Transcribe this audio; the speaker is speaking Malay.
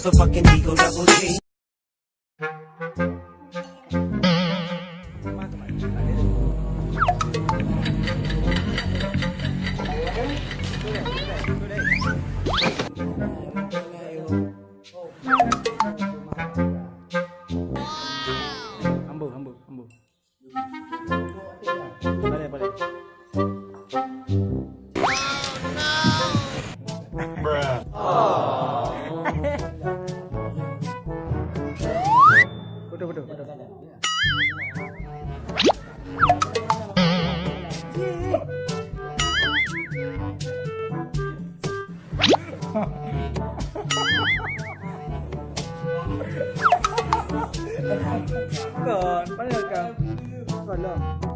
motherfucking Eagle Double G. Ambu. Boleh. Betul. Kon, pada kau. Kon lah.